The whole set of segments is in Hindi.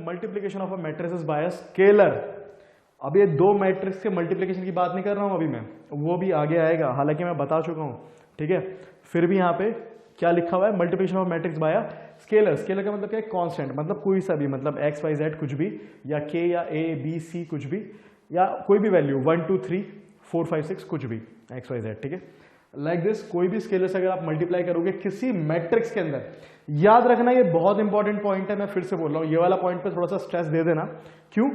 Multiplication of a matrices by a scalar. अब ये दो मैट्रिक्स के मल्टीप्लीकेशन की बात नहीं कर रहा हूं अभी मैं, वो भी आगे आएगा, हालांकि मैं बता चुका हूं, ठीक है। फिर भी यहाँ पे क्या लिखा हुआ है, multiplication of matrix by a scalar. Scalar का मतलब क्या है, कांस्टेंट, मतलब कोई सा भी, मतलब एक्स वाई जेड कुछ भी, या के या ए बी सी कुछ भी, या कोई भी वैल्यू 1 2 3 4 5 6 कुछ भी एक्स वाई जेड, ठीक है। लाइक दिस कोई भी स्केलर से अगर आप मल्टीप्लाई करोगे किसी मैट्रिक्स के अंदर, याद रखना ये बहुत इंपॉर्टेंट पॉइंट है, मैं फिर से बोल रहा हूं, ये वाला पॉइंट पे थोड़ा सा स्ट्रेस दे देना। क्यों?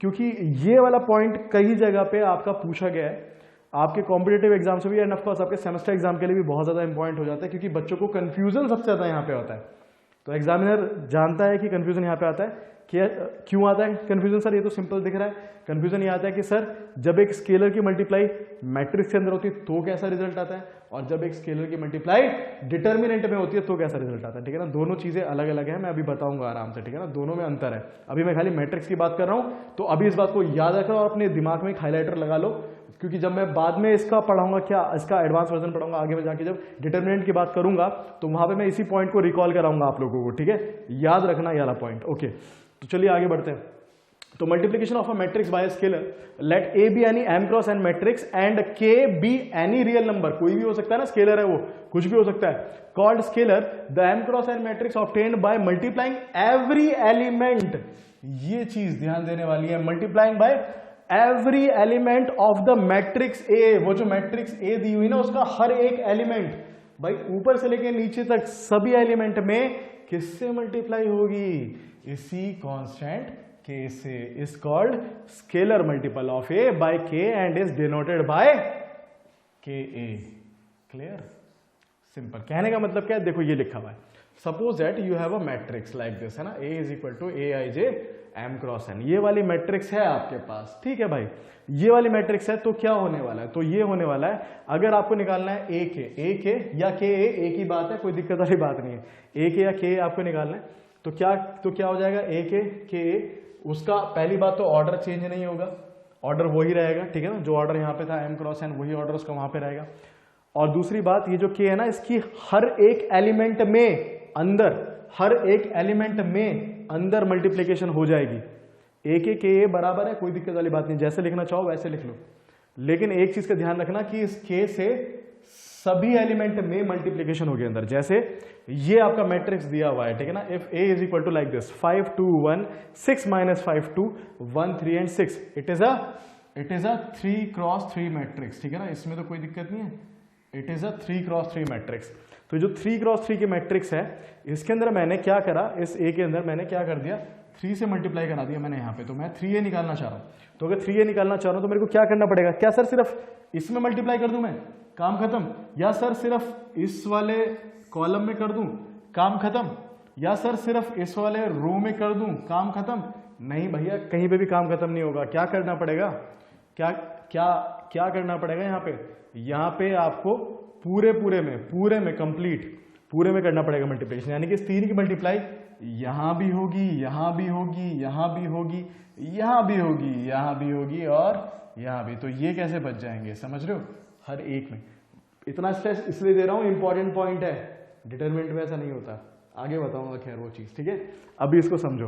क्योंकि ये वाला पॉइंट कई जगह पे आपका पूछा गया है, आपके कॉम्पिटेटिव एग्जाम से भी, एंड ऑफ कोर्स आपके सेमेस्टर एग्जाम के लिए भी बहुत ज्यादा इंपॉर्टेंट हो जाता है, क्योंकि बच्चों को कंफ्यूजन सबसे ज्यादा यहाँ पे होता है। तो एग्जामिनर जानता है कि कंफ्यूजन यहाँ पे आता है। क्यों आता है कंफ्यूजन सर? ये तो सिंपल दिख रहा है। कंफ्यूजन ये आता है कि सर जब एक स्केलर की मल्टीप्लाई मैट्रिक्स के अंदर होती है तो कैसा रिजल्ट आता है, और जब एक स्केलर की मल्टीप्लाई डिटर्मिनेंट में होती है तो कैसा रिजल्ट आता है, ठीक है ना। दोनों चीजें अलग अलग है, मैं अभी बताऊंगा आराम से, ठीक है ना। दोनों में अंतर है, अभी मैं खाली मैट्रिक्स की बात कर रहा हूं, तो अभी इस बात को याद रखो और अपने दिमाग में एक हाईलाइटर लगा लो, क्योंकि जब मैं बाद में इसका पढ़ाऊंगा, क्या इसका एडवांस वर्जन पढ़ाऊंगा आगे में जाके, जब डिटर्मिनेंट की बात करूंगा तो वहां पे मैं इसी पॉइंट को रिकॉल कराऊंगा आप लोगों को, ठीक है। याद रखना ये वाला पॉइंट, ओके। तो चलिए आगे बढ़ते हैं। तो multiplication of a matrix by a scalar, let A be any m cross n matrix and k be any real number, कोई भी हो सकता है ना, स्केलर है वो, कुछ भी हो सकता है, called scalar the m cross n matrix obtained by multiplying every element. ये चीज ध्यान देने वाली है, multiplying by every element of the matrix A. वो जो मैट्रिक्स ए दी हुई ना, उसका हर एक एलिमेंट, भाई ऊपर से लेके नीचे तक सभी एलिमेंट में किससे मल्टीप्लाई होगी? इसी कांस्टेंट k से, is called scalar multiple of a by k and is denoted by ka। Clear? Simple. कहने का मतलब क्या है, देखो ये लिखा हुआ है, suppose that you have a matrix like this, है ना, a is equal to a i j m cross n। ये वाली मैट्रिक्स है आपके पास, ठीक है भाई, ये वाली मैट्रिक्स है। तो क्या होने वाला है? तो ये होने वाला है, अगर आपको निकालना है a के या k a, एक ही बात है, कोई दिक्कत वाली बात नहीं है, a के या k आपको निकालना है, तो क्या हो जाएगा, a के a, उसका पहली बात तो ऑर्डर चेंज नहीं होगा, ऑर्डर वही रहेगा, ठीक है ना, जो ऑर्डर यहाँ पे था m क्रॉस n, वही ऑर्डर उसका वहां पे रहेगा। और दूसरी बात, ये जो k है ना, इसकी हर एक एलिमेंट में अंदर, हर एक एलिमेंट में अंदर मल्टीप्लीकेशन हो जाएगी। a के a बराबर है, कोई दिक्कत वाली बात नहीं, जैसे लिखना चाहो वैसे लिख लो, लेकिन एक चीज का ध्यान रखना कि इस k से सभी एलिमेंट में मल्टीप्लीकेशन होगी अंदर। जैसे ये आपका मैट्रिक्स दिया हुआ है, ठीक है ना, if a is equal to like this 5 2 1 6 minus 5 2 1 3 and 6, it is a 3 cross 3 matrix, ठीक है ना, इसमें तो कोई दिक्कत नहीं है, it is a 3 cross 3 matrix. तो जो 3 क्रॉस 3 की मैट्रिक्स है, इसके अंदर मैंने क्या करा, इस a के अंदर मैंने क्या कर दिया, 3 से मल्टीप्लाई करा दिया मैंने यहाँ पे। तो मैं 3a निकालना चाह रहा हूँ, तो अगर 3a निकालना चाह रहा हूँ तो मेरे को क्या करना पड़ेगा? क्या सर सिर्फ इसमें मल्टीप्लाई कर दूं मैं, काम खत्म? या सर सिर्फ इस वाले कॉलम में कर दूं, काम खत्म? या सर सिर्फ इस वाले रो में कर दूं, काम खत्म? नहीं भैया, कहीं पे भी काम खत्म नहीं होगा। क्या करना पड़ेगा, क्या करना पड़ेगा यहाँ पे आपको पूरे में कंप्लीट, पूरे में करना पड़ेगा मल्टीप्लिकेशन। यानी कि इस 3 की मल्टीप्लाई यहां भी होगी, यहां भी होगी, यहां भी होगी, यहां भी होगी, यहां भी होगी और यहां भी। तो ये कैसे बच जाएंगे, समझ रहे हो, हर एक में। इतना स्ट्रेस इसलिए दे रहा हूं, इंपॉर्टेंट पॉइंट है, डिटरमिनेंट में ऐसा नहीं होता, आगे बताऊंगा खैर वो चीज, ठीक है। अभी इसको समझो।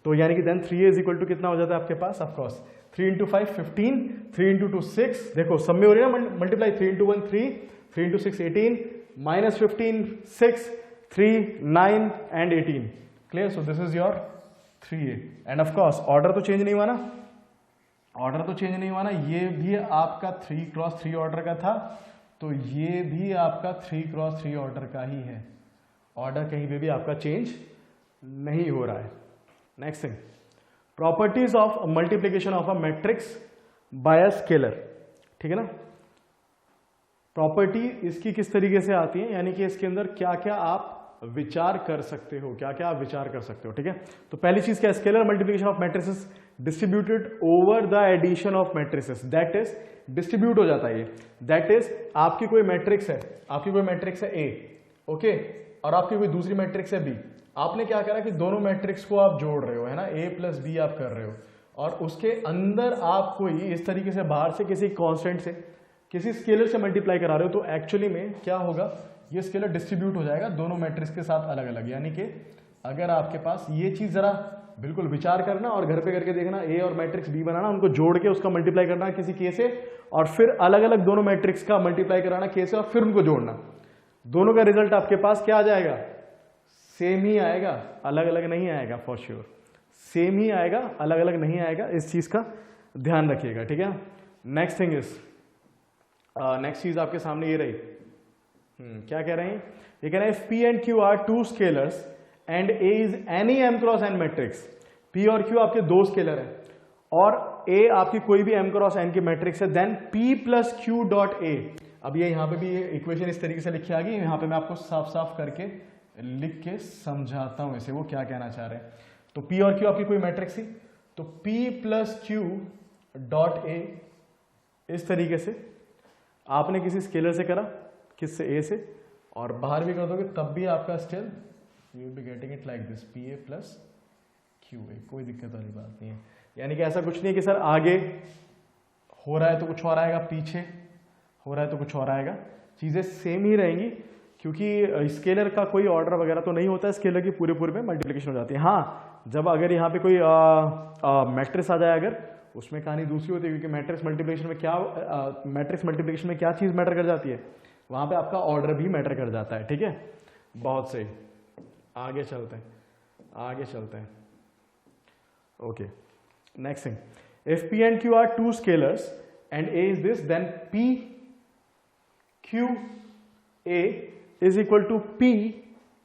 तो यानी कि then 3a is equal to कितना हो जाता है आपके पास, ऑफकोर्स 3 इंटू 5 15, 3 इंटू 2 6, देखो सब में हो रही है ना multiply, 3 into 1 3, 3 into 6 18, minus 15 6 3 9 and 18। Clear? So this is your 3a and of course order तो चेंज नहीं हुआ ना, ऑर्डर तो चेंज नहीं हुआ ना, ये भी आपका 3 क्रॉस 3 ऑर्डर का था, तो ये भी आपका 3 क्रॉस 3 ऑर्डर का ही है, ऑर्डर कहीं पे भी आपका चेंज नहीं हो रहा है। Next thing, properties of multiplication of a matrix by a scalar, ठीक है ना। प्रॉपर्टी इसकी किस तरीके से आती है, यानी कि इसके अंदर क्या क्या आप विचार कर सकते हो, क्या क्या आप विचार कर सकते हो, ठीक है। तो पहली चीज क्या है, scalar multiplication of matrices distributed over the addition of matrices, that is distribute हो जाता है ये, दैट इज आपकी कोई मैट्रिक्स है, आपकी कोई मैट्रिक्स है A, ओके, और आपकी कोई दूसरी मैट्रिक्स है B। आपने क्या करा कि दोनों मैट्रिक्स को आप जोड़ रहे हो, है ना, A प्लस B आप कर रहे हो, और उसके अंदर आप कोई इस तरीके से बाहर से किसी कांस्टेंट से, किसी स्केलर से मल्टीप्लाई करा रहे हो, तो एक्चुअली में क्या होगा, ये स्केलर डिस्ट्रीब्यूट हो जाएगा दोनों मैट्रिक्स के साथ अलग अलग, यानी कि अगर आपके पास ये चीज जरा बिल्कुल विचार करना और घर पे करके देखना, ए और मैट्रिक्स बी बनाना, उनको जोड़ के उसका मल्टीप्लाई करना किसी के से, और फिर अलग अलग दोनों मैट्रिक्स का मल्टीप्लाई कराना के से और फिर उनको जोड़ना, दोनों का रिजल्ट आपके पास क्या आ जाएगा, सेम ही आएगा, अलग अलग नहीं आएगा, फॉर श्योर सेम ही आएगा, अलग अलग नहीं आएगा, इस चीज का ध्यान रखिएगा, ठीक है। नेक्स्ट थिंग इज, नेक्स्ट चीज आपके सामने ये रही, क्या कह रहे हैं, ये कह रहे हैं if P and Q are two scalars and A is any M cross N matrix, P और Q आपके दो स्केलर है और A आपकी कोई भी M क्रॉस N की मैट्रिक्स है, then P plus Q dot A, अब ये यहाँ पे भी इक्वेशन इस तरीके से लिखी आ गई, यहाँ पे मैं आपको साफ साफ करके लिख के समझाता हूं इसे, वो क्या कहना चाह रहे हैं। तो P और Q आपकी कोई मैट्रिक्स थी, तो P plus Q dot A, इस तरीके से आपने किसी स्केलर से करा, किससे, A से, और बाहर भी कर दोगे तब भी आपका still you will be getting it like this, PA plus QA, कोई दिक्कत वाली बात नहीं है। यानी कि ऐसा कुछ नहीं है कि सर आगे हो रहा है तो कुछ और आएगा, पीछे हो रहा है तो कुछ और आएगा, चीजें सेम ही रहेंगी, क्योंकि स्केलर का कोई ऑर्डर वगैरह तो नहीं होता है, स्केलर की पूरे पूरे में मल्टीप्लिकेशन हो जाती है। हाँ, जब अगर यहाँ पे कोई मैट्रिक्स आ जाए, अगर उसमें कहानी दूसरी होती है, क्योंकि मैट्रिक्स मल्टीप्लिकेशन में क्या चीज मैटर कर जाती है, वहां पे आपका ऑर्डर भी मैटर कर जाता है, ठीक है। बहुत सही, आगे चलते हैं। Okay, next thing, if P and Q are two scalars and A is this, then P Q A is equal to P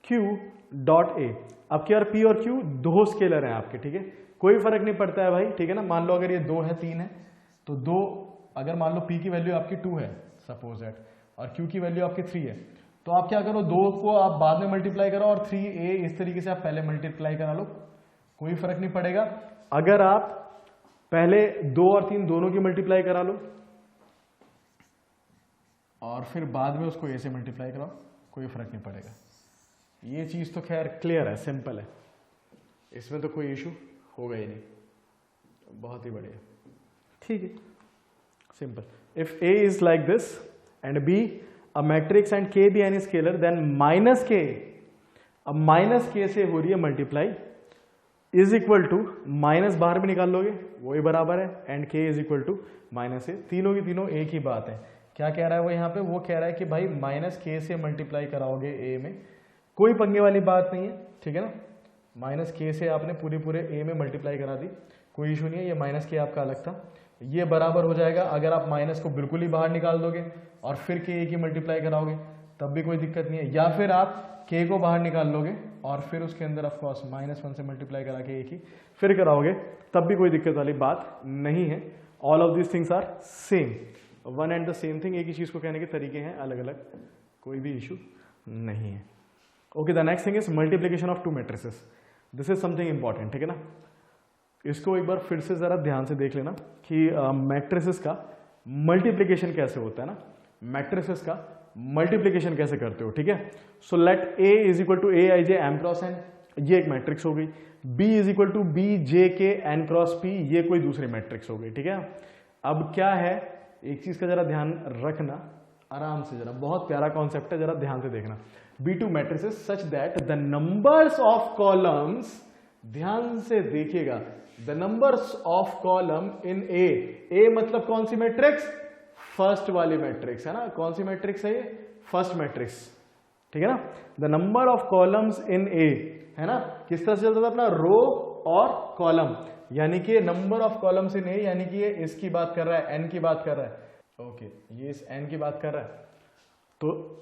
Q dot A। अब क्या, P और Q दो स्केलर हैं आपके, ठीक है, कोई फर्क नहीं पड़ता है भाई, ठीक है ना। मान लो अगर ये 2 है 3 है, तो 2, अगर मान लो P की वैल्यू आपकी 2 है सपोज दैट, और Q की वैल्यू आपकी 3 है, तो आप क्या करो, 2 को आप बाद में मल्टीप्लाई करो और 3A इस तरीके से आप पहले मल्टीप्लाई करा लो, कोई फर्क नहीं पड़ेगा। अगर आप पहले 2 और 3 दोनों की मल्टीप्लाई करा लो और फिर बाद में उसको A से मल्टीप्लाई कराओ, कोई फर्क नहीं पड़ेगा। ये चीज तो खैर क्लियर है, सिंपल है, इसमें तो कोई इशू होगा ही नहीं, बहुत ही बढ़िया, ठीक है, simple. If A is like this and B a matrix and K भी any scalar, then minus K, अब माइनस K से हो रही है multiply, is equal to, minus बाहर भी निकाल लोगे वही बराबर है, and K is equal to minus A, तीनों की तीनों एक ही बात है। क्या कह रहा है वो यहाँ पे, वो कह रहा है कि भाई माइनस K से मल्टीप्लाई कराओगे A में, कोई पंगे वाली बात नहीं है, ठीक है ना। माइनस K से आपने पूरे A में मल्टीप्लाई करा दी, कोई इशू नहीं है, ये माइनस K आपका अलग था, ये बराबर हो जाएगा। अगर आप माइनस को बिल्कुल ही बाहर निकाल दोगे और फिर K की मल्टीप्लाई कराओगे तब भी कोई दिक्कत नहीं है, या फिर आप K को बाहर निकाल लोगे और फिर उसके अंदर ऑफ कोर्स -1 से मल्टीप्लाई करा के A की फिर कराओगे तब भी कोई दिक्कत वाली बात नहीं है। All of this things are same, one and the same thing, एक ही चीज को कहने के तरीके हैं अलग अलग, कोई भी इशू नहीं है। Okay, the next thing is multiplication of to matrices, this is something important, ठीक है ना। इसको एक बार फिर से जरा ध्यान से देख लेना कि मैट्रिसेस का मल्टीप्लिकेशन कैसे होता है ना, मैट्रिसेस का मल्टीप्लिकेशन कैसे करते हो, ठीक है। So let A is equal to A i j M cross N, ये एक मैट्रिक्स हो गई। B is equal to B j k N cross P, ये कोई दूसरी मैट्रिक्स हो गई, ठीक है। अब क्या है, एक चीज का जरा ध्यान रखना, आराम से, जरा बहुत प्यारा कॉन्सेप्ट है, जरा ध्यान से देखना। B2 matrices such that the numbers of columns, ध्यान से देखिएगा, the numbers of column in A मतलब कौन सी मैट्रिक्स, फर्स्ट वाली मैट्रिक्स है ना, कौन सी मैट्रिक्स है ये, फर्स्ट मैट्रिक्स, ठीक है ना। The number of columns in A है ना, किस तरह से चलता था अपना, रो और कॉलम, यानी कि number of columns in A, यानी कि ये इसकी बात कर रहा है, N की बात कर रहा है, ओके, ये इस N की बात कर रहा है। तो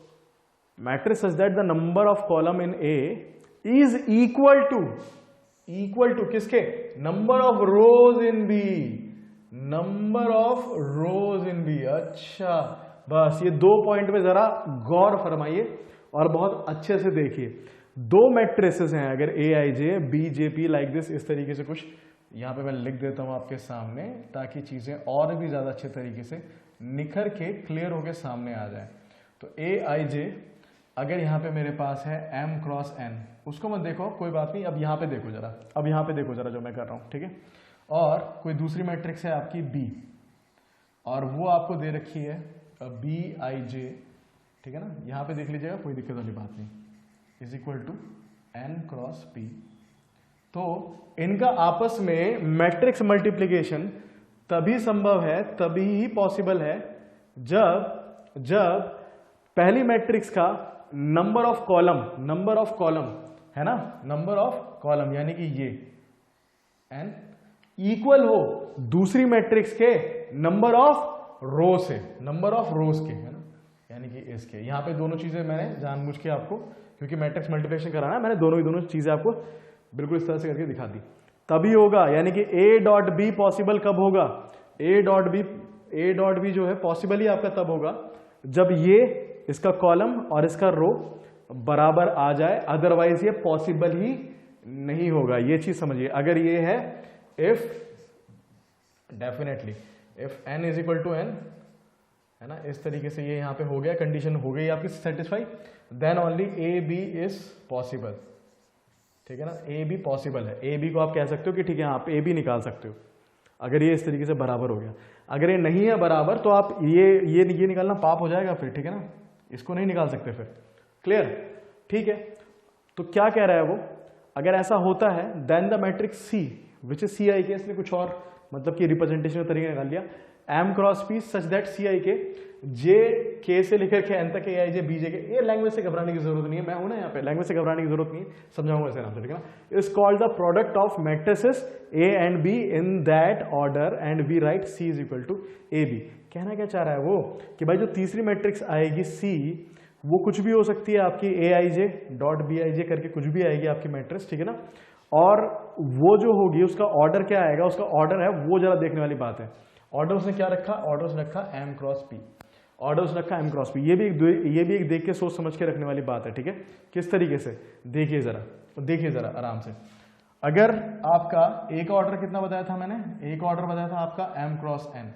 matrix such that the number of column in A is equal to किसके, number of rows in B, number of rows in B। अच्छा, बस ये 2 पॉइंट में जरा गौर फरमाइए और बहुत अच्छे से देखिए। 2 मैट्रिसेस हैं, अगर A i j B j P like this, इस तरीके से कुछ यहां पे मैं लिख देता हूं आपके सामने, ताकि चीजें और भी ज्यादा अच्छे तरीके से निखर के क्लियर होके सामने आ जाए। तो A i j अगर यहां पे मेरे पास है M क्रॉस N, उसको मत देखो, कोई बात नहीं, अब यहां पे देखो जरा, अब यहां पे देखो जरा जो मैं कर रहा हूं, ठीक है। और कोई दूसरी मैट्रिक्स है आपकी B, और वो आपको दे रखी है B i j, ठीक है ना, यहां पे देख लीजिएगा, कोई दिक्कत वाली बात नहीं, is equal to n cross p। तो इनका आपस में मैट्रिक्स मल्टीप्लिकेशन तभी संभव है, तभी ही पॉसिबल है जब पहली मैट्रिक्स का नंबर ऑफ कॉलम है ना, नंबर ऑफ कॉलम यानी कि ये n इक्वल हो दूसरी मैट्रिक्स के नंबर ऑफ रोज के, है ना, यानी कि इसके। यहां पे दोनों चीजें मैंने जानबूझ के आपको, क्योंकि मैट्रिक्स मल्टीप्लिकेशन कराना है, मैंने दोनों चीजें आपको बिल्कुल इस तरह से करके दिखा दी। तभी होगा, यानी कि a डॉट बी पॉसिबल कब होगा, a डॉट बी जो है पॉसिबल ही आपका तब होगा जब ये इसका कॉलम और इसका रो बराबर आ जाए, अदरवाइज ये पॉसिबल ही नहीं होगा। ये चीज समझिए। अगर ये है if definitely if n is equal to n, है ना, इस तरीके से ये यहां पे हो गया, कंडीशन हो गई आपकी satisfy, then only A B is possible. ठीक है ना, ए बी पॉसिबल है। ए बी को आप कह सकते हो कि ठीक है आप ए बी निकाल सकते हो अगर ये इस तरीके से बराबर हो गया। अगर ये नहीं है बराबर तो आप ये निकालना पाप हो जाएगा फिर, ठीक है ना, इसको नहीं निकाल सकते फिर। क्लियर, ठीक है। तो क्या कह रहा है वो, अगर ऐसा होता है then the matrix C which is C I K, इसने कुछ और मतलब कि रिप्रेजेंटेशन का तरीका निकाल लिया, M cross P such that C I K J के से लेकर के एन तक ए आई जे बी जे के। ये लैंग्वेज से घबराने की जरूरत नहीं है, मैं हूं ना यहाँ पे, लैंग्वेज से घबराने की जरूरत नहीं है, समझाऊंगा इसे नाम से, ठीक है ना। Is called the product of matrices A and B in that order and we write C is equal to A B. कहना क्या चाह रहा है वो कि भाई जो तीसरी मैट्रिक्स आएगी सी, वो कुछ भी हो सकती है आपकी ए आई जे डॉट बी आई जे करके कुछ भी आएगी आपकी मैट्रिक्स, ठीक है ना। और वो जो होगी उसका ऑर्डर क्या आएगा, उसका ऑर्डर है वो जरा देखने वाली बात है। ऑर्डर उसने क्या रखा, ऑर्डर उसने रखा एम क्रॉस पी, ऑर्डर उसने रखा एम क्रॉस पी। ये भी एक देख के सोच समझ के रखने वाली बात है, ठीक है। किस तरीके से, देखिए जरा आराम से। अगर आपका ए का ऑर्डर कितना बताया था मैंने, ए का ऑर्डर बताया था आपका एम क्रॉस एन,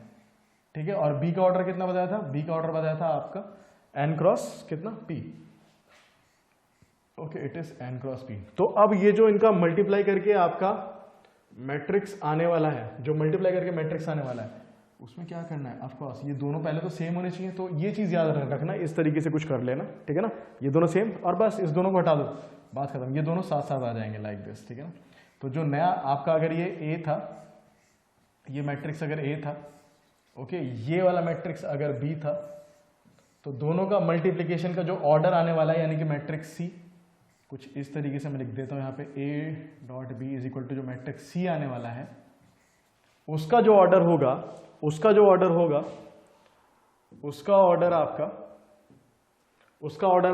ठीक है, और बी का ऑर्डर कितना बताया था, बी का ऑर्डर बताया था आपका एन क्रॉस कितना P, okay, it is an cross P. तो अब ये जो इनका मल्टीप्लाई करके आपका मैट्रिक्स आने वाला है, जो मल्टीप्लाई करके मैट्रिक्स आने वाला है, उसमें क्या करना है, ऑफ कोर्स ये दोनों पहले तो सेम होने चाहिए। तो ये चीज याद रखना, इस तरीके से कुछ कर लेना, ठीक है ना, ये दोनों सेम, और बस इस दोनों को हटा दो, बात खत्म। ये दोनों साथ साथ आ जाएंगे लाइक दिस, ठीक है ना। तो जो नया आपका, अगर ये ए था, ये मैट्रिक्स अगर ए था, ओके, ये वाला मैट्रिक्स अगर बी था, तो दोनों का मल्टीप्लीकेशन का जो ऑर्डर आने वाला है, यानी कि मैट्रिक्स सी, कुछ इस तरीके से मैं लिख देता हूं यहाँ पे, A dot B is equal to जो मैट्रिक्स सी आने वाला है, उसका जो ऑर्डर होगा, उसका ऑर्डर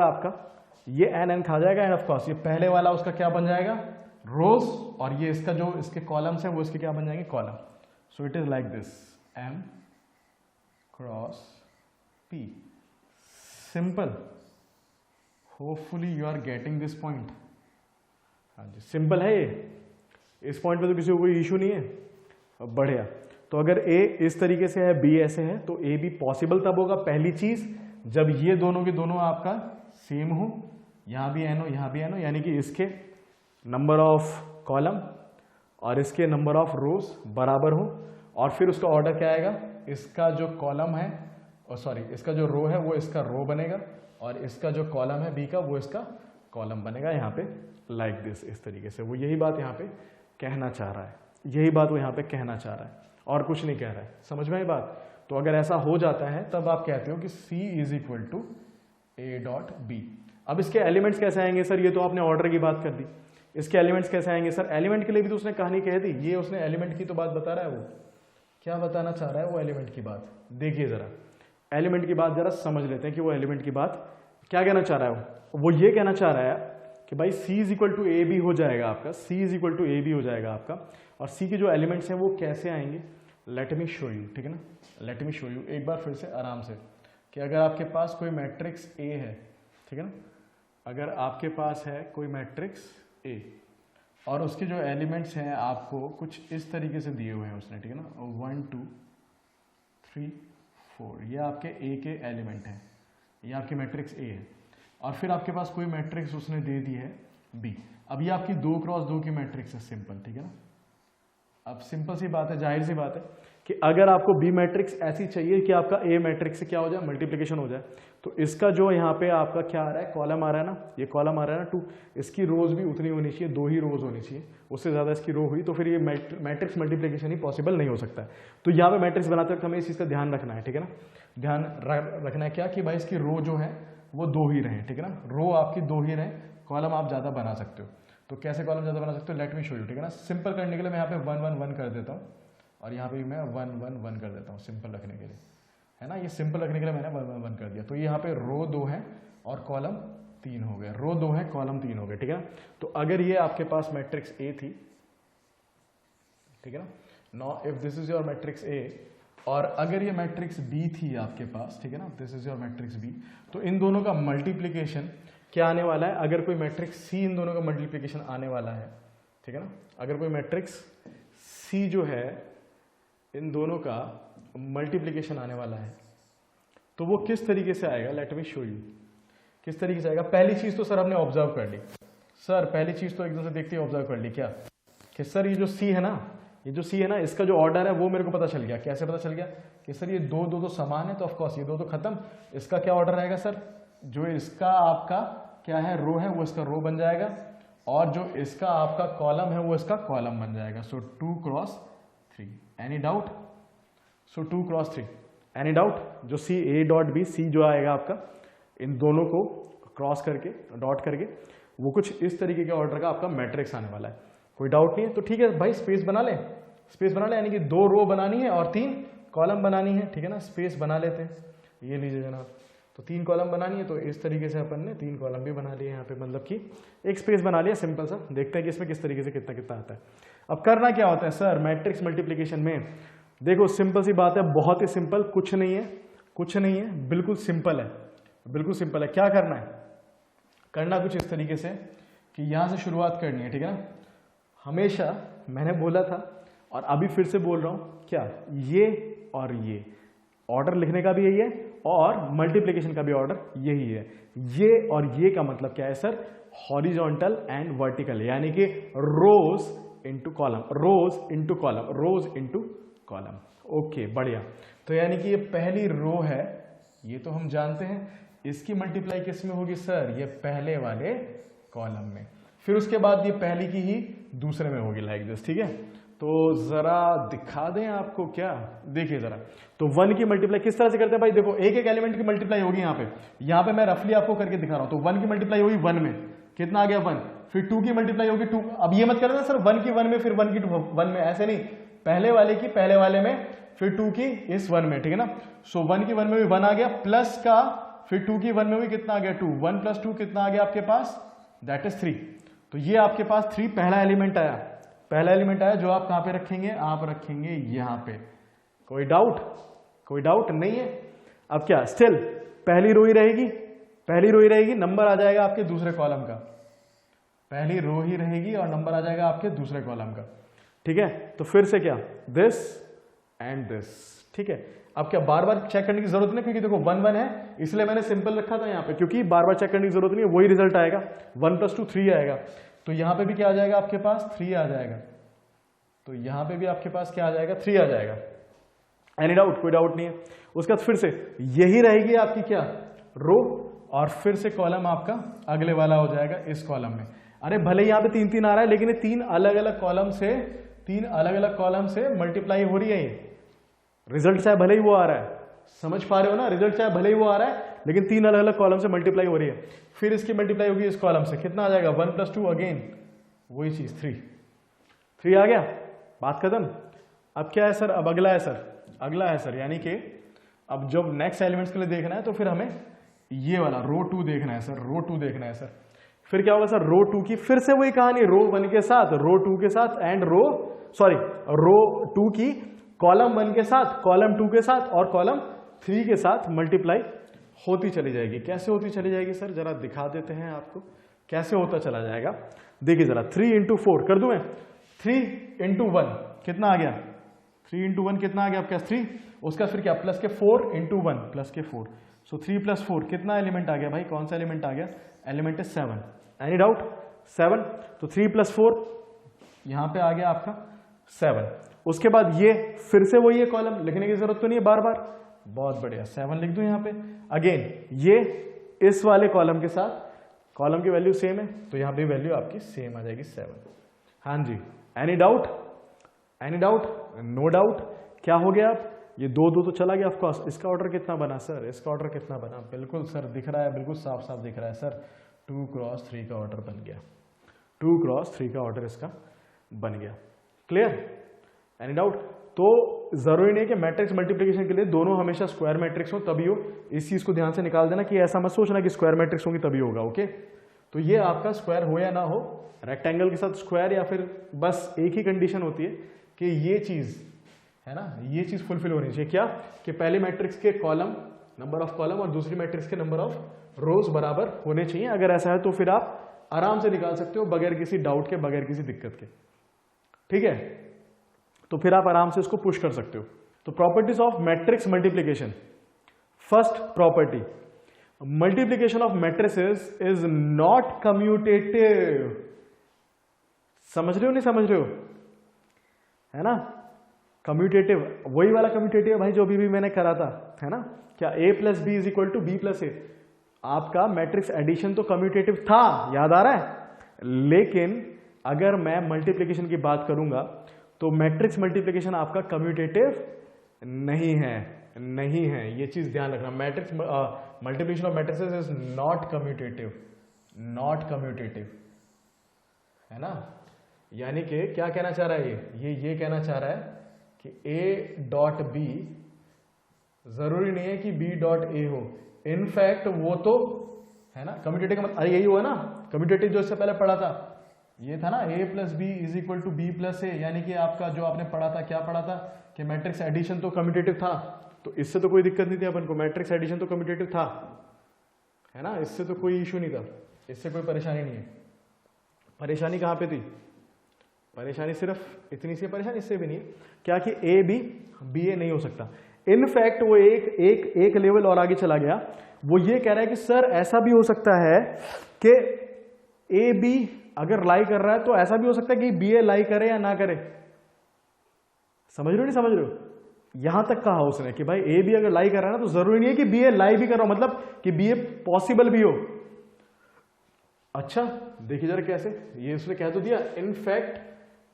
आपका ये एन खा जाएगा, एंड ऑफ कोर्स ये पहले वाला उसका क्या बन जाएगा, रोज, और ये इसका जो इसके कॉलम्स हैं वो इसके क्या बन जाएंगे, column. So it is like this, M cross P, simple. Hopefully you are getting this point. हाँ जी, सिंपल है ये, इस पॉइंट पे तो किसी को कोई इशू नहीं है। अब बढ़िया, तो अगर ए इस तरीके से है, बी ऐसे है, तो ए बी पॉसिबल तब होगा, पहली चीज जब ये दोनों के दोनों आपका सेम हो, यहां भी एन हो, यहां भी एन हो, यानी कि इसके नंबर ऑफ कॉलम और इसके नंबर ऑफ रोज बराबर हो, और फिर उसका ऑर्डर क्या आएगा, इसका जो कॉलम है, और सॉरी इसका जो रो है वो इसका रो बनेगा, और इसका जो कॉलम है बी का वो इसका कॉलम बनेगा, यहाँ पे लाइक दिस, इस तरीके से। वो यही बात यहाँ पे कहना चाह रहा है, यही बात वो यहाँ पे कहना चाह रहा है, और कुछ नहीं कह रहा है। समझ में आई बात। तो अगर ऐसा हो जाता है तब आप कहते हो कि C is equal to A dot B. अब इसके एलिमेंट्स कैसे आएंगे सर, ये तो आपने ऑर्डर की बात कर दी, इसके एलिमेंट्स कैसे आएंगे सर, एलिमेंट के लिए भी तो उसने कहानी कह दी, ये उसने एलिमेंट की तो बात बता रहा है। वो क्या बताना चाह रहा है, वो एलिमेंट की बात देखिए जरा, एलिमेंट की बात जरा समझ लेते हैं कि वो एलिमेंट की बात क्या कहना चाह रहा है। वो ये कहना चाह रहा है कि भाई C is equal to A B हो जाएगा आपका, C is equal to A B हो जाएगा आपका, और C के जो एलिमेंट्स हैं वो कैसे आएंगे, लेट मी शो यू, ठीक है ना, लेट मी शो यू एक बार फिर से आराम से, कि अगर आपके पास कोई मैट्रिक्स A है, ठीक है ना, अगर आपके पास है कोई मैट्रिक्स A और उसके जो एलिमेंट्स हैं आपको कुछ इस तरीके से दिए हुए हैं उसने, ठीक है ना, 1 2 3 4, ये आपके A के एलिमेंट हैं, ये आपकी मैट्रिक्स A है, और फिर आपके पास कोई मैट्रिक्स उसने दे दी है B। अब ये आपकी 2 क्रॉस 2 की मैट्रिक्स है, सिंपल, ठीक है ना। अब सिंपल सी बात है, जाहिर सी बात है कि अगर आपको बी मैट्रिक्स ऐसी चाहिए कि आपका ए मैट्रिक्स से क्या हो जाए, मल्टीप्लिकेशन हो जाए, तो इसका जो यहाँ पे आपका क्या आ रहा है, कॉलम आ रहा है ना, ये कॉलम आ रहा है ना 2, इसकी रोज भी उतनी होनी चाहिए, 2 ही रोज होनी चाहिए, उससे ज़्यादा इसकी रो हुई तो फिर ये मैट्रिक्स मल्टीप्लिकेशन ही पॉसिबल नहीं हो सकता है। तो यहाँ पे मैट्रिक्स बनाते वक्त हमें इस चीज़ का ध्यान रखना है, ठीक है ना, ध्यान रखना है क्या कि भाई इसकी रो जो है वो 2 ही रहे, ठीक है ना, रो आपकी 2 ही रहे, कॉलम आप ज़्यादा बना सकते हो। तो कैसे कॉलम ज़्यादा बना सकते हो, लेट मी शो यू, ठीक है ना। सिंपल करने के लिए मैं यहाँ पे 1 1 1 कर देता हूँ और यहाँ पे मैं 1 1 1 कर देता हूँ सिंपल रखने के लिए, है ना, ये सिंपल रखने के लिए मैंने 1 1 1 कर दिया। तो यहाँ पे रो 2 है और कॉलम 3 हो गए, रो 2 है कॉलम 3 हो गए, ठीक है ना। तो अगर ये आपके पास मैट्रिक्स ए थी, ठीक है ना, now if this is your matrix A, और अगर ये मैट्रिक्स बी थी आपके पास, ठीक है ना, this is your matrix B, तो इन दोनों का मल्टीप्लीकेशन क्या आने वाला है, अगर कोई मैट्रिक्स सी इन दोनों का मल्टीप्लीकेशन आने वाला है, ठीक है ना, अगर कोई मैट्रिक्स सी जो है इन दोनों का मल्टीप्लीकेशन आने वाला है, तो वो किस तरीके से आएगा, लेट मी शो यू किस तरीके से आएगा। पहली चीज तो सर हमने ऑब्जर्व कर ली, सर पहली चीज तो एकदम से देखते ही ऑब्जर्व कर ली क्या, कि सर ये जो सी है ना, ये जो सी है ना, इसका जो ऑर्डर है वो मेरे को पता चल गया। कैसे पता चल गया कि सर ये 2 2 तो समान है, तो ऑफकोर्स ये 2 तो खत्म, इसका क्या ऑर्डर रहेगा सर, जो इसका आपका क्या है रो है वो इसका रो बन जाएगा, और जो इसका आपका कॉलम है वो इसका कॉलम बन जाएगा। सो 2 क्रॉस 3, एनी डाउट, सो 2 क्रॉस 3, एनी डाउट, जो सी ए डॉट बी, सी जो आएगा आपका इन दोनों को क्रॉस करके डॉट करके, वो कुछ इस तरीके के ऑर्डर का आपका मैट्रिक्स आने वाला है, कोई डाउट नहीं है। तो ठीक है भाई, स्पेस बना ले, स्पेस बना ले, यानी कि 2 रो बनानी है और 3 कॉलम बनानी है, ठीक है ना, स्पेस बना लेते हैं, ये लीजिए जनाब, तो 3 कॉलम बनानी है, तो इस तरीके से अपन ने 3 कॉलम भी बना लिए यहाँ पे, मतलब कि एक स्पेस बना लिया सिंपल सा। देखते हैं कि इसमें किस तरीके से कितना कितना आता है। अब करना क्या होता है सर मैट्रिक्स मल्टीप्लीकेशन में, देखो सिंपल सी बात है, बहुत ही सिंपल, कुछ नहीं है, कुछ नहीं है, बिल्कुल सिंपल है, बिल्कुल सिंपल है। क्या करना है, करना कुछ इस तरीके से कि यहाँ से शुरुआत करनी है, ठीक है ना। हमेशा मैंने बोला था और अभी फिर से बोल रहा हूँ, क्या ये और ये ऑर्डर लिखने का भी यही है और मल्टीप्लिकेशन का भी ऑर्डर यही है। ये और ये का मतलब क्या है सर, हॉरिजॉन्टल एंड वर्टिकल, यानी कि रोज इनटू कॉलम, रोज इनटू कॉलम, रोज इनटू कॉलम। ओके बढ़िया, तो यानी कि ये पहली रो है, ये तो हम जानते हैं, इसकी मल्टीप्लाई किस में होगी सर, ये पहले वाले कॉलम में, फिर उसके बाद ये पहली की ही दूसरे में होगी, लाइक दिस, ठीक है। तो जरा दिखा दें आपको, क्या देखिए जरा, तो 1 की मल्टीप्लाई किस तरह से करते हैं भाई, देखो एक एक एलिमेंट की मल्टीप्लाई होगी यहाँ पे मैं रफली आपको करके दिखा रहा हूं। तो 1 की मल्टीप्लाई होगी 1 में, कितना आ गया 1, फिर 2 की मल्टीप्लाई होगी 2, अब ये मत करना सर 1 की 1 में फिर 1 की 1 में, ऐसे नहीं, पहले वाले की पहले वाले में, फिर 2 की इस 1 में, ठीक है ना। सो 1 की 1 में भी 1 आ गया, प्लस का फिर 2 की 1 में भी कितना आ गया 2, 1 प्लस 2 कितना आ गया आपके पास, दैट इज 3। तो ये आपके पास 3 पहला एलिमेंट आया, पहला एलिमेंट आया, जो आप कहां पे रखेंगे, आप रखेंगे यहां पे। कोई डाउट, कोई डाउट नहीं है। अब क्या, स्टिल पहली रो ही रहेगी, पहली रो ही रहेगी, नंबर आ जाएगा आपके दूसरे कॉलम का, पहली रो ही रहेगी और नंबर आ जाएगा आपके दूसरे कॉलम का, ठीक है। तो फिर से क्या, दिस एंड दिस, ठीक है। अब क्या बार बार चेक करने की जरूरत नहीं, क्योंकि देखो 1 1 है, इसलिए मैंने सिंपल रखा था यहाँ पे, क्योंकि बार बार चेक करने की जरूरत नहीं है, वही रिजल्ट आएगा, 1 + 2 3 आएगा। तो यहां पे भी क्या आ जाएगा आपके पास, 3 आ जाएगा, तो यहां पे भी आपके पास क्या आ जाएगा, 3 आ जाएगा। एनी डाउट, कोई डाउट नहीं है। उसके बाद फिर से यही रहेगी आपकी क्या, रो, और फिर से कॉलम आपका अगले वाला हो जाएगा इस कॉलम में। अरे भले यहां पे 3 3 आ रहा है, लेकिन ये 3 अलग अलग कॉलम से, 3 अलग अलग कॉलम से मल्टीप्लाई हो रही है, रिजल्ट चाहे भले ही वो आ रहा है, समझ पा रहे हो ना, रिजल्ट चाहे भले ही वो आ रहा है, लेकिन 3 अलग अलग कॉलम से मल्टीप्लाई हो रही है। फिर इसकी मल्टीप्लाई होगी इस कॉलम से, कितना आ जाएगा, 1 + 2 अगेन वही चीज, 3 आ गया, बात खत्म। अब क्या है सर, अब अगला है सर, अगला है सर, यानी कि अब जब नेक्स्ट एलिमेंट्स के लिए देखना है तो फिर हमें ये वाला रो 2 देखना है सर, रो 2 देखना है सर। फिर क्या होगा सर, रो 2 की फिर से वही कहानी, रो 1 के साथ, रो 2 के साथ, एंड रो 2 की कॉलम 1 के साथ, कॉलम 2 के साथ और कॉलम 3 के साथ मल्टीप्लाई होती चली जाएगी। कैसे होती चली जाएगी सर, जरा दिखा देते हैं आपको कैसे होता चला जाएगा। देखिए जरा, 3 × 4 कर दूं मैं, 3 × 1 कितना आ गया, 3 × 1 कितना आ गया आपके पास 3, उसका फिर क्या प्लस के 4 × 1 प्लस के 4, सो 3 + 4 कितना एलिमेंट आ गया भाई, कौन सा एलिमेंट आ गया, एलिमेंट है 7। एनी डाउट, 7, तो 3 + 4 यहां पे आ गया आपका 7, उसके बाद ये फिर से वही है कॉलम, लिखने की जरूरत तो नहीं है बार बार, बहुत बढ़िया 7 लिख दूं यहाँ पे। अगेन ये इस वाले कॉलम के साथ, कॉलम की वैल्यू सेम है तो यहाँ पे वैल्यू आपकी सेम आ जाएगी 7। हाँ जी, any doubt? Any doubt? No doubt. क्या हो गया आप, ये 2 2 तो चला गया ऑफकोर्स। इसका ऑर्डर कितना बना सर, इसका ऑर्डर कितना बना? बिल्कुल सर दिख रहा है, बिल्कुल साफ साफ दिख रहा है सर, 2 क्रॉस 3 का ऑर्डर बन गया, 2 क्रॉस 3 का ऑर्डर इसका बन गया। क्लियर? Any doubt? तो जरूरी नहीं कि मैट्रिक्स मल्टीप्लिकेशन के लिए दोनों हमेशा स्क्वायर मैट्रिक्स हो तभी हो, इस चीज को ध्यान से निकाल देना कि ऐसा मत सोचना कि स्क्वायर मैट्रिक्स होंगी तभी होगा। ओके, तो ये आपका स्क्वायर हो या ना हो, रेक्टेंगल के साथ स्क्वायर, या फिर बस एक ही कंडीशन होती है कि ये चीज है ना, ये चीज फुलफिल होनी चाहिए। क्या? कि पहले मैट्रिक्स के कॉलम, नंबर ऑफ कॉलम, और दूसरी मैट्रिक्स के नंबर ऑफ रोज बराबर होने चाहिए। अगर ऐसा है तो फिर आप आराम से निकाल सकते हो बगैर किसी डाउट के, बगैर किसी दिक्कत के। ठीक है, तो फिर आप आराम से इसको पुश कर सकते हो। तो properties of matrix multiplication. First property, multiplication of matrices is not commutative. समझ रहे हो नहीं समझ रहे हो? है ना, कम्यूटेटिव, वही वाला कम्यूटेटिव भाई जो अभी भी मैंने करा था, है ना। क्या a plus B is equal to B plus A, आपका मैट्रिक्स एडिशन तो कम्यूटेटिव था, याद आ रहा है। लेकिन अगर मैं मल्टीप्लिकेशन की बात करूंगा तो मैट्रिक्स मल्टीप्लिकेशन आपका कम्यूटेटिव नहीं है, नहीं है, ये चीज ध्यान रखना। Matrix multiplication of matrices is not commutative, not commutative, है ना। यानी कि क्या कहना चाह रहा है ये कहना चाह रहा है कि a डॉट बी जरूरी नहीं है कि b डॉट a हो। इनफैक्ट वो तो है ना कम्यूटेटिव का मतलब यही हुआ ना, कम्यूटेटिव जो इससे पहले पढ़ा था ये था ना, a plus B is equal to B plus A, यानी कि आपका जो आपने पढ़ा था, क्या पढ़ा था कि मैट्रिक्स एडिशन तो कम्यूटेटिव था। तो इससे तो कोई दिक्कत नहीं थी अपन को, मैट्रिक्स एडिशन तो कम्यूटेटिव था, है ना, इससे तो कोई इशू नहीं था, इससे कोई परेशानी नहीं है। परेशानी कहाँ पे थी? परेशानी सिर्फ इतनी सी परेशानी, इससे भी नहीं है क्या कि ए बी बी ए नहीं हो सकता। इनफैक्ट वो एक लेवल और आगे चला गया, वो ये कह रहा है कि सर ऐसा भी हो सकता है कि ए बी अगर लाई कर रहा है तो ऐसा भी हो सकता है कि बी ए लाई करे या ना करे। समझ रहे हो नहीं समझ रहे हो? यहां तक कहा उसने कि भाई ए बी अगर लाई कर रहा है ना तो जरूरी नहीं है कि बी ए लाई भी कर रहा हो, मतलब कि बी ए पॉसिबल भी हो। अच्छा देखिए जरा कैसे, ये उसने कह तो दिया in fact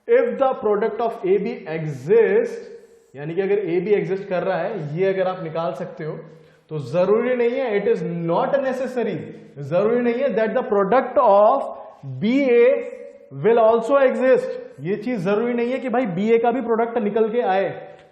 if the product of A be exist, यानी कि अगर ए बी एग्जिस्ट कर रहा है, ये अगर आप निकाल सकते हो तो जरूरी नहीं है, इट इज नॉट नेसेसरी, जरूरी नहीं है that the product of B A will also exist. ये चीज जरूरी नहीं है कि भाई बी ए का भी प्रोडक्ट निकल के आए,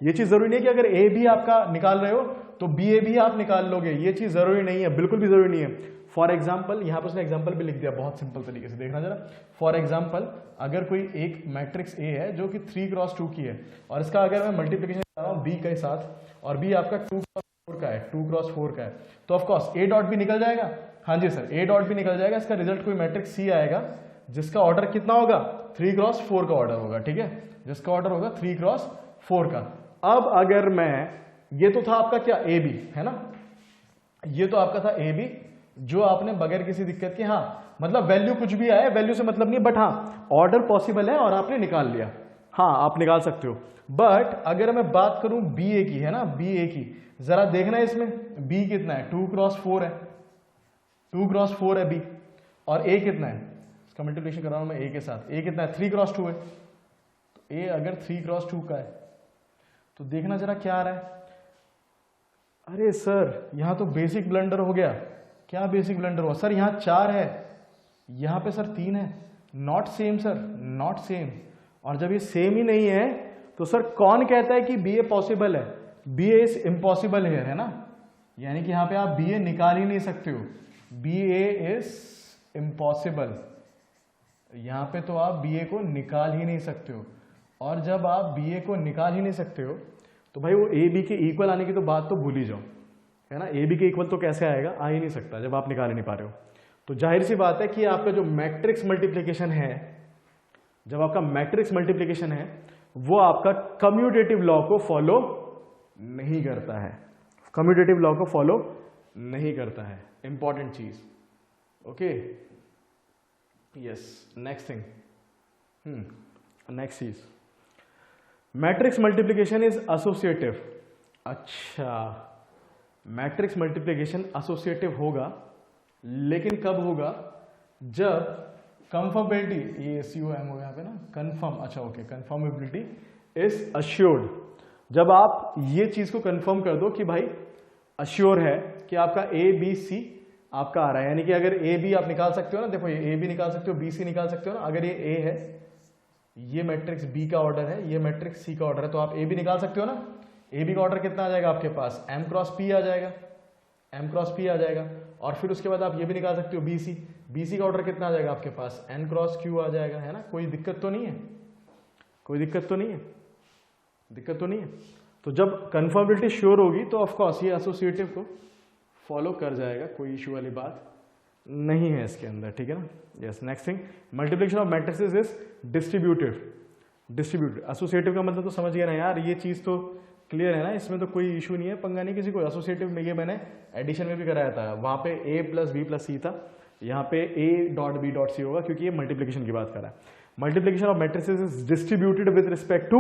ये चीज जरूरी नहीं है कि अगर ए भी आपका निकाल रहे हो तो बी ए भी आप निकाल लोगे, ये चीज जरूरी नहीं है, बिल्कुल भी जरूरी नहीं है। फॉर एग्जाम्पल, यहां पर उसने एग्जाम्पल भी लिख दिया बहुत सिंपल तरीके से, देखना जरा। फॉर एग्जाम्पल अगर कोई एक मैट्रिक्स ए है जो कि 3x2 की है और इसका अगर मैं मल्टीप्लिकेशन कर रहा हूं बी के साथ और बी आपका 2x4 का है, 2x4 का है, तो ऑफकोर्स ए डॉट भी निकल जाएगा। हाँ जी सर, ए डॉट भी निकल जाएगा, इसका रिजल्ट कोई मैट्रिक्स सी आएगा जिसका ऑर्डर कितना होगा, 3x4 का ऑर्डर होगा, ठीक है, जिसका ऑर्डर होगा 3x4 का। अब अगर मैं, ये तो था आपका क्या ए बी, है ना, ये तो आपका था ए बी जो आपने बगैर किसी दिक्कत के, हाँ मतलब वैल्यू कुछ भी आए, वैल्यू से मतलब नहीं, बट हाँ ऑर्डर पॉसिबल है और आपने निकाल लिया, हाँ आप निकाल सकते हो। बट अगर मैं बात करूं बी ए की, है ना, बी ए की, जरा देखना इसमें बी कितना है, 2x4 है, 2x4 है बी, और ए कितना है, इसका मल्टीप्लिकेशन कर रहा हूं मैं ए के साथ, ए कितना है, 3x2 है। तो ए अगर 3x2 का है तो देखना जरा क्या आ रहा है। अरे सर यहां तो बेसिक ब्लंडर हो गया। क्या बेसिक ब्लंडर हुआ सर? यहां 4 है, यहां पे सर 3 है, not same sir, not same. और जब ये सेम ही नहीं है तो सर कौन कहता है कि बी ए पॉसिबल है? बी ए इज इम्पॉसिबल है ना, यानी कि यहां पे आप बी ए निकाल ही नहीं सकते हो, बी ए इज इम्पॉसिबल, यहां पे तो आप बी ए को निकाल ही नहीं सकते हो। और जब आप बी ए को निकाल ही नहीं सकते हो तो भाई वो ए बी के इक्वल आने की तो बात तो भूल ही जाओ, है ना। ए बी के इक्वल तो कैसे आएगा, आ ही नहीं सकता जब आप निकाल ही नहीं पा रहे हो। तो जाहिर सी बात है कि आपका जो मैट्रिक्स मल्टीप्लिकेशन है, जब आपका मैट्रिक्स मल्टीप्लिकेशन है वो आपका कम्यूटेटिव लॉ को फॉलो नहीं करता है, कम्यूटेटिव लॉ को फॉलो नहीं करता है, इंपॉर्टेंट चीज। Okay yes, next thing, next चीज, मैट्रिक्स मल्टीप्लीकेशन इज एसोसिएटिव। अच्छा, मैट्रिक्स मल्टीप्लीकेशन एसोसिएटिव होगा, लेकिन कब होगा? जब कंफर्मेबिलिटी, ये COM हो यहाँ पे ना, कंफर्म, अच्छा ओके, कंफर्मेबिलिटी इज अश्योर्ड। जब आप ये चीज को कंफर्म कर दो कि भाई अश्योर है कि आपका ABC आपका आ रहा है, यानी कि अगर AB आप निकाल सकते हो ना, देखो ये AB निकाल सकते हो, BC निकाल सकते हो ना, अगर ये A है, ये मैट्रिक्स B का ऑर्डर है, ये मैट्रिक्स C का ऑर्डर है, तो आप AB निकाल सकते हो ना। AB का ऑर्डर कितना आ जाएगा आपके पास? M क्रॉस P आ जाएगा, M क्रॉस P आ जाएगा। और फिर उसके बाद आप ये भी निकाल सकते हो BC, BC का ऑर्डर कितना आ जाएगा आपके पास? N क्रॉस Q आ जाएगा, है ना। कोई दिक्कत तो नहीं है, कोई दिक्कत तो नहीं है, दिक्कत तो नहीं है। तो जब कंफर्मेबिलिटी श्योर होगी तो ऑफकोर्स ये एसोसिएटिव को फॉलो कर जाएगा, कोई इशू वाली बात नहीं है इसके अंदर, ठीक है ना। Yes, next thing, multiplication of matrices is distributive. Distributive associative का मतलब तो समझ गया ना यार, ये चीज तो क्लियर है ना, इसमें तो कोई इशू नहीं है, पंगा नहीं किसी को। एसोसिएटिव में ये मैंने एडिशन में भी कराया था, वहां पे A plus B plus C था, यहाँ पे A dot B dot C होगा, क्योंकि ये मल्टीप्लिकेशन की बात कर रहा है। Multiplication of matrices is distributed with respect to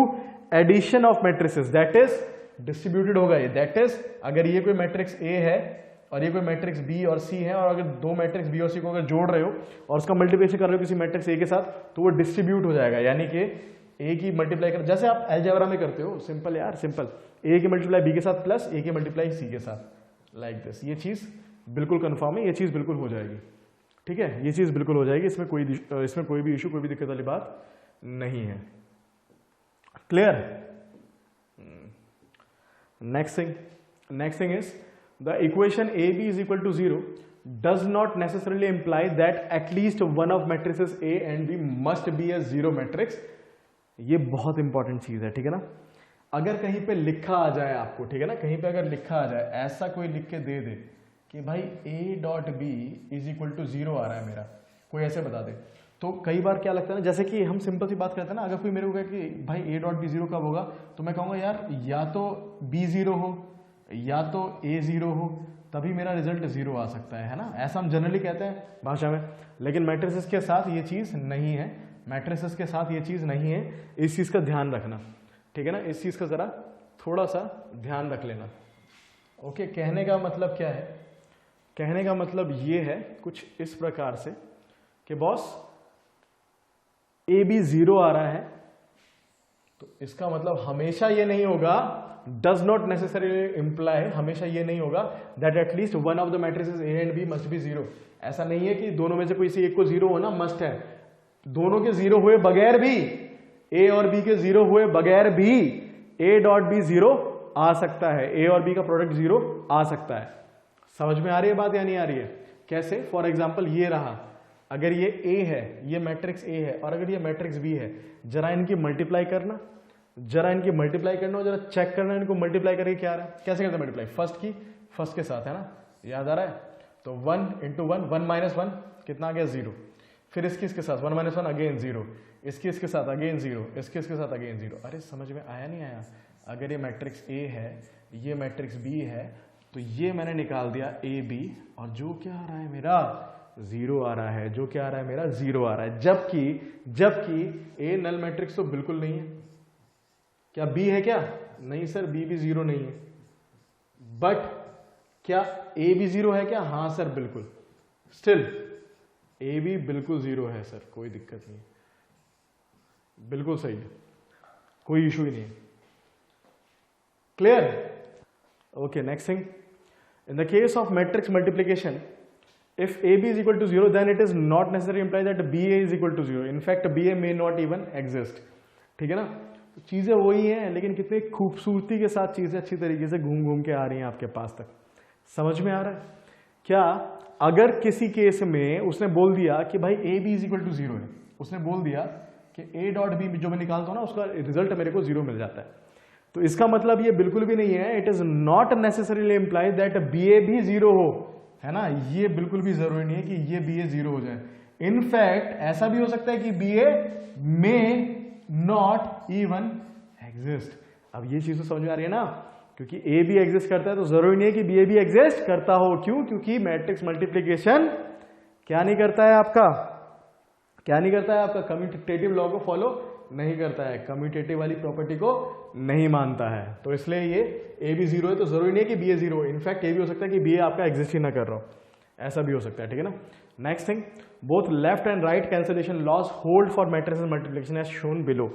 addition of matrices, that is distributed होगा ये, दैट इज अगर ये कोई मैट्रिक्स A है और ये कोई मैट्रिक्स B और C है, और अगर दो मैट्रिक्स B और C को अगर जोड़ रहे हो और उसका मल्टीप्लिकेशन कर रहे हो किसी मैट्रिक्स A के साथ, तो वो डिस्ट्रीब्यूट हो जाएगा, यानी कि A की मल्टीप्लाई कर, जैसे आप अलजेब्रा में करते हो, सिंपल यार, सिंपल, A की मल्टीप्लाई B के साथ प्लस A की मल्टीप्लाई C के साथ, लाइक दिस। ये चीज बिल्कुल कंफर्म है, ये चीज बिल्कुल हो जाएगी, ठीक है, ये चीज बिल्कुल हो जाएगी, इसमें कोई भी इशू, कोई भी दिक्कत वाली बात नहीं है। Clear? Next thing is the equation AB is equal to 0 does not necessarily imply that at least one of matrices A and B must be a zero matrix। ये बहुत इंपॉर्टेंट चीज है, ठीक है ना। अगर कहीं पे लिखा आ जाए आपको, ठीक है ना, कहीं पे अगर लिखा आ जाए, ऐसा कोई लिख के दे दे कि भाई A dot B is equal to 0 आ रहा है मेरा, कोई ऐसे बता दे, तो कई बार क्या लगता है ना, जैसे कि हम सिंपल सी बात करते हैं ना, अगर कोई मेरे को कहे कि भाई A डॉट B 0 कब होगा, तो मैं कहूंगा यार या तो B 0 हो या तो A 0 हो, तभी मेरा रिजल्ट 0 आ सकता है ना, ऐसा हम जनरली कहते हैं भाषा में। लेकिन मैट्रिसेस के साथ ये चीज नहीं है, मैट्रिसेस के साथ ये चीज नहीं है, इस चीज का ध्यान रखना, ठीक है ना, इस चीज का जरा थोड़ा सा ध्यान रख लेना। ओके, कहने का मतलब क्या है? कहने का मतलब ये है कुछ इस प्रकार से कि बॉस AB 0 आ रहा है, तो इसका मतलब हमेशा ये नहीं होगा, does not necessarily imply, हमेशा ये नहीं होगा that at least one of the matrices A and B must be 0। ऐसा नहीं है कि दोनों में से कोई से एक को 0 होना मस्ट है, दोनों के 0 हुए बगैर भी, A और B के 0 हुए बगैर भी A डॉट B 0 आ सकता है, A और B का प्रोडक्ट 0 आ सकता है। समझ में आ रही है बात या नहीं आ रही है? कैसे? फॉर एग्जाम्पल ये रहा, अगर ये A है, ये मैट्रिक्स A है, और अगर ये मैट्रिक्स B है, जरा इनकी मल्टीप्लाई करना, जरा इनकी मल्टीप्लाई करना और जरा चेक करना इनको मल्टीप्लाई करके क्या आ रहा है। कैसे करते हैं मल्टीप्लाई? फर्स्ट के साथ, है ना, याद आ रहा है। तो 1 इंटू 1, 1 माइनस 1 कितना आ गया? 0। फिर इसके साथ 1 माइनस 1 अगेन 0, इसके साथ अगेन 0, इसके साथ अगेन 0। अरे समझ में आया नहीं आया? अगर ये मैट्रिक्स A है, ये मैट्रिक्स B है, तो ये मैंने निकाल दिया AB, और जो क्या आ रहा है मेरा 0 आ रहा है, जो क्या आ रहा है मेरा 0 आ रहा है। जबकि A नल मैट्रिक्स तो बिल्कुल नहीं है। क्या B है क्या? नहीं सर, B भी 0 नहीं है। बट क्या A भी 0 है क्या? हाँ सर बिल्कुल, स्टिल A भी बिल्कुल 0 है सर, कोई दिक्कत नहीं, बिल्कुल सही है, कोई इशू ही नहीं है। Clear? Okay, next thing, in the case of matrix multiplication, if AB is equal to 0 then it is not necessarily imply that BA is equal to 0। in fact BA may not even exist। ठीक है ना, तो चीजें वही हैं, लेकिन कितनी खूबसूरती के साथ चीजें अच्छी तरीके से घूम घूम के आ रही हैं आपके पास तक। समझ में आ रहा है क्या? अगर किसी केस में उसने बोल दिया कि भाई AB is equal to 0 है, उसने बोल दिया कि A डॉट B जो मैं निकालता हूं ना, उसका रिजल्ट मेरे को 0 मिल जाता है, तो इसका मतलब ये बिल्कुल भी नहीं है, it is not necessarily implied that BA भी 0 हो, है ना। ये बिल्कुल भी जरूरी नहीं है कि ये BA 0 हो जाए। इनफैक्ट ऐसा भी हो सकता है कि BA में नॉट इवन एग्जिस्ट। अब ये चीज तो समझ में आ रही है ना, क्योंकि A भी एग्जिस्ट करता है तो जरूरी नहीं है कि BA भी एग्जिस्ट करता हो। क्यों? क्योंकि मैट्रिक्स मल्टीप्लीकेशन क्या नहीं करता है आपका, क्या नहीं करता है आपका, कम्यूटेटिव लॉ को फॉलो नहीं करता है, कम्यूटेटिव वाली प्रॉपर्टी को नहीं मानता है। तो इसलिए ये ए भी जीरो है, तो जरूरी नहीं है कि बी ए जीरो, इनफैक्ट ये भी हो सकता है कि बी ए आपका एग्जिस्ट ही ना कर रहा हो, ऐसा भी हो सकता है, ठीक है ना। Next thing, both left and right cancellation laws hold for matrices multiplication as shown below,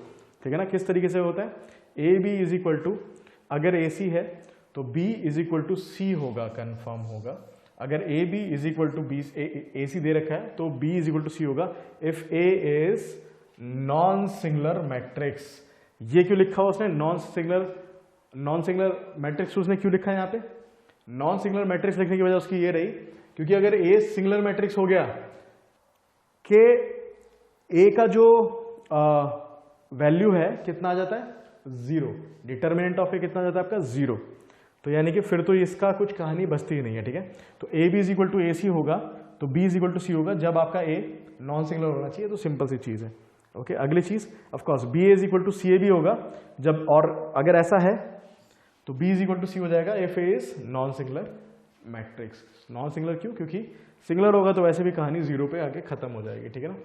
ठीक है ना। किस तरीके से होता है, A B is equal to, अगर ए सी है तो B is equal to C होगा, कंफर्म होगा। अगर A B is equal to B, A C दे रखा है तो B is equal to C होगा if A is non singular matrix. ये क्यों लिखा हुआ उसने नॉन सिंगुलर मैट्रिक्स, उसने क्यों लिखा है यहाँ पे नॉन सिंगुलर मैट्रिक्स लिखने की वजह उसकी ये रही, क्योंकि अगर ए सिंगुलर मैट्रिक्स हो गया के ए का जो वैल्यू है कितना आ जाता है, जीरो, डिटर्मिनेंट ऑफ ए कितना आ जाता है आपका, जीरो। तो यानी कि फिर तो इसका कुछ कहानी बचती ही नहीं है, ठीक है। तो A B is equal to A C होगा तो B is equal to C होगा जब आपका ए नॉन सिंगुलर होना चाहिए, तो सिंपल सी चीज है। ओके, अगली चीज of course B is equal to C A भी होगा जब, और अगर ऐसा है तो B is equal to C हो जाएगा if A is non singular matrix. Non singular क्यों, क्योंकि सिंगुलर होगा तो वैसे भी कहानी जीरो पे आके खत्म हो जाएगी, ठीक है ना।